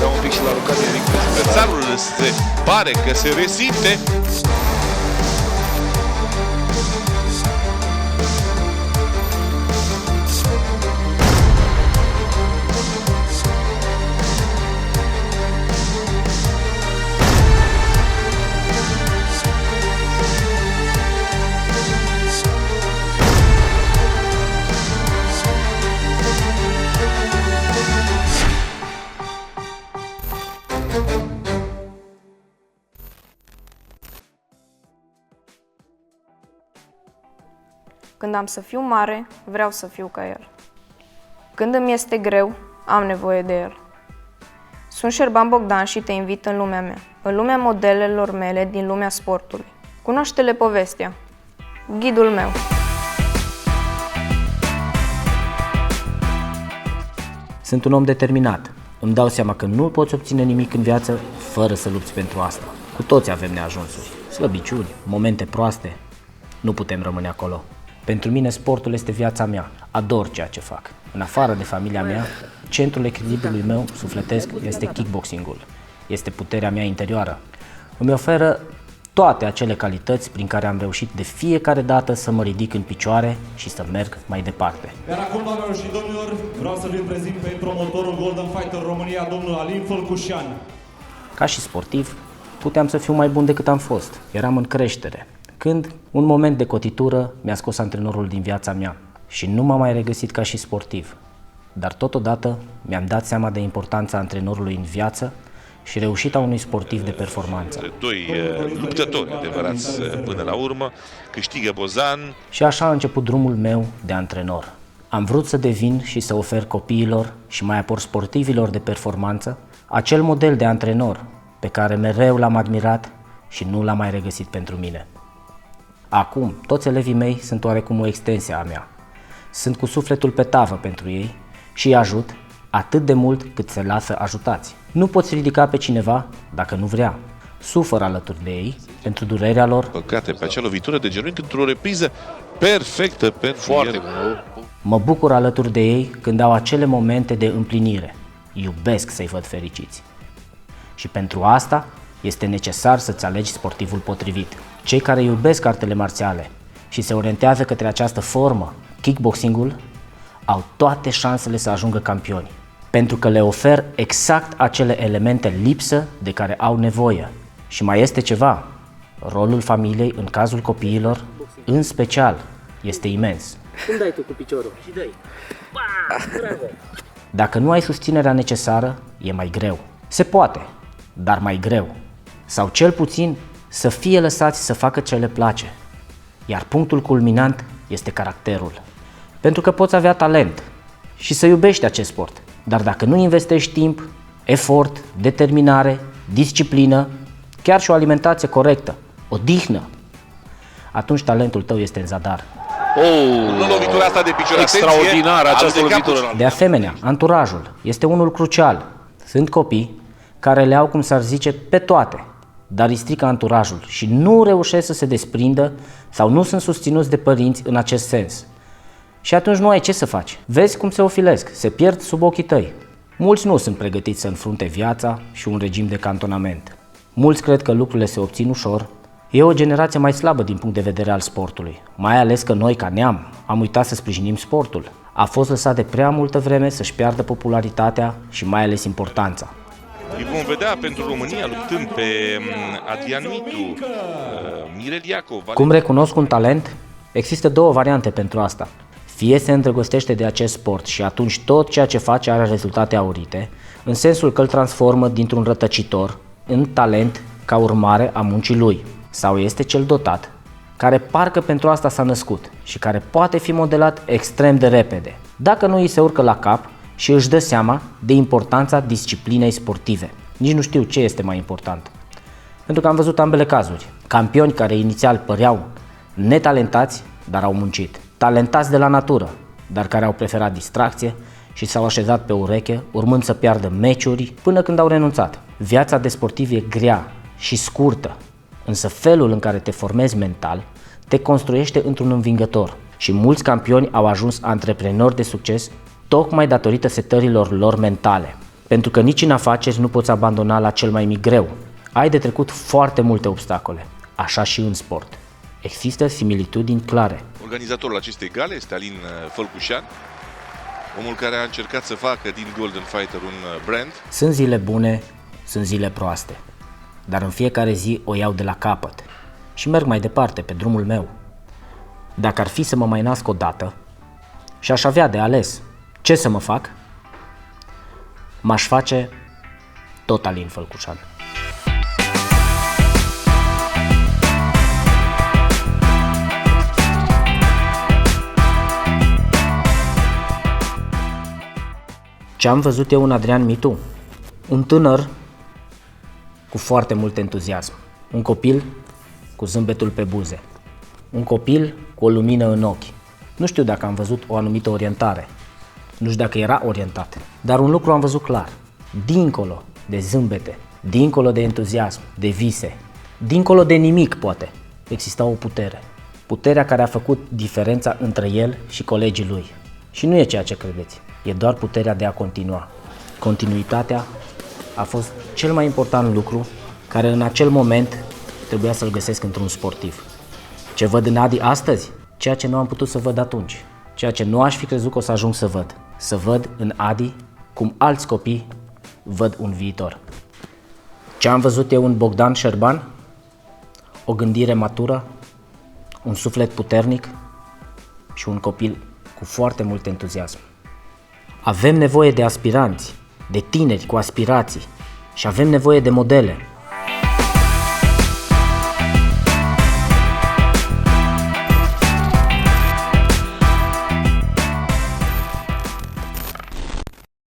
dea un pic și la Luca Eric. Adversarul se pare că se resimte. Când am să fiu mare, vreau să fiu ca el. Când îmi este greu, am nevoie de el. Sunt Șerban Bogdan și te invit în lumea mea, în lumea modelelor mele din lumea sportului. Cunoaște-le povestea. Ghidul meu. Sunt un om determinat. Îmi dau seama că nu poți obține nimic în viață fără să lupți pentru asta. Cu toți avem neajunsuri, slăbiciuni, momente proaste. Nu putem rămâne acolo. Pentru mine sportul este viața mea. Ador ceea ce fac. În afară de familia mea, centrul echilibrului meu sufletesc este kickboxingul. Este puterea mea interioară. Îmi oferă toate acele calități prin care am reușit de fiecare dată să mă ridic în picioare și să merg mai departe. Iar acum, doamnelor și domnilor, vreau să vi-l prezint pe promotorul Golden Fighter România, domnul Alin Fălcușan. Ca și sportiv, puteam să fiu mai bun decât am fost. Eram în creștere. Când un moment de cotitură mi-a scos antrenorul din viața mea și nu m-am mai regăsit ca și sportiv. Dar totodată mi-am dat seama de importanța antrenorului în viață și reușita unui sportiv de performanță. Doi luptători adevărați până la urmă, câștigă Bozan. Și așa a început drumul meu de antrenor. Am vrut să devin și să ofer copiilor și mai apoi sportivilor de performanță acel model de antrenor pe care mereu l-am admirat și nu l-am mai regăsit pentru mine. Acum, toți elevii mei sunt oarecum o extensie a mea. Sunt cu sufletul pe tavă pentru ei și îi ajut atât de mult cât se lasă ajutați. Nu poți ridica pe cineva dacă nu vrea. Sufăr alături de ei pentru durerea lor. Păcate pe acea lovitură de genunchi într-o repriză perfectă pentru el. Mă bucur alături de ei când au acele momente de împlinire. Iubesc să-i văd fericiți. Și pentru asta este necesar să-ți alegi sportivul potrivit. Cei care iubesc artele marțiale și se orientează către această formă, kickboxingul, au toate șansele să ajungă campioni, pentru că le ofer exact acele elemente lipsă de care au nevoie. Și mai este ceva, rolul familiei în cazul copiilor, în special, este imens. Cum dai tu cu piciorul? Și dai. Bravo! Dacă nu ai susținerea necesară, e mai greu. Se poate, dar mai greu. Sau cel puțin să fie lăsați să facă ce le place. Iar punctul culminant este caracterul. Pentru că poți avea talent și să iubești acest sport, dar dacă nu investești timp, efort, determinare, disciplină, chiar și o alimentație corectă, odihnă, atunci talentul tău este în zadar. Lovitura asta de picior, extraordinară această lovitură. De asemenea, anturajul este unul crucial. Sunt copii care le au, cum s-ar zice, pe toate, dar îi strică anturajul și nu reușesc să se desprindă sau nu sunt susținuți de părinți în acest sens. Și atunci nu ai ce să faci. Vezi cum se ofilesc, se pierd sub ochii tăi. Mulți nu sunt pregătiți să înfrunte viața și un regim de cantonament. Mulți cred că lucrurile se obțin ușor. E o generație mai slabă din punct de vedere al sportului, mai ales că noi, ca neam, am uitat să sprijinim sportul. A fost lăsat de prea multă vreme să-și piardă popularitatea și mai ales importanța. Îi vom vedea pentru România luptând pe Adrian Mitu, Mirel Iacov. Cum recunosc un talent? Există două variante pentru asta. Fie se îndrăgostește de acest sport și atunci tot ceea ce face are rezultate aurite, în sensul că îl transformă dintr-un rătăcitor în talent ca urmare a muncii lui. Sau este cel dotat, care parcă pentru asta s-a născut și care poate fi modelat extrem de repede, dacă nu îi se urcă la cap și își dă seama de importanța disciplinei sportive. Nici nu știu ce este mai important. Pentru că am văzut ambele cazuri. Campioni care inițial păreau netalentați, dar au muncit. Talentați de la natură, dar care au preferat distracție și s-au așezat pe ureche, urmând să piardă meciuri până când au renunțat. Viața de sportiv e grea și scurtă, însă felul în care te formezi mental te construiește într-un învingător. Și mulți campioni au ajuns antreprenori de succes tocmai datorită setărilor lor mentale. Pentru că nici în afaceri nu poți abandona la cel mai mic greu. Ai de trecut foarte multe obstacole, așa și în sport. Există similitudini clare. Organizatorul acestei gale este Alin Fălcușan, omul care a încercat să facă din Golden Fighter un brand. Sunt zile bune, sunt zile proaste, dar în fiecare zi o iau de la capăt și merg mai departe pe drumul meu. Dacă ar fi să mă mai nasc o dată și aș avea de ales ce să mă fac, m-aș face tot Alin Fălcușan. Ce am văzut eu în Adrian Mitu? Un tânăr cu foarte mult entuziasm, un copil cu zâmbetul pe buze, un copil cu o lumină în ochi. Nu știu dacă am văzut o anumită orientare, nu știu dacă era orientat, dar un lucru am văzut clar. Dincolo de zâmbete, dincolo de entuziasm, de vise, dincolo de nimic poate, exista o putere. Puterea care a făcut diferența între el și colegii lui. Și nu e ceea ce credeți, e doar puterea de a continua. Continuitatea a fost cel mai important lucru care în acel moment trebuia să-l găsesc într-un sportiv. Ce văd în Adi astăzi? Ceea ce nu am putut să văd atunci. Ceea ce nu aș fi crezut că o să ajung să văd. Să văd în Adi cum alți copii văd un viitor. Ce am văzut eu în Bogdan Șerban? O gândire matură, un suflet puternic și un copil cu foarte mult entuziasm. Avem nevoie de aspiranți, de tineri cu aspirații și avem nevoie de modele.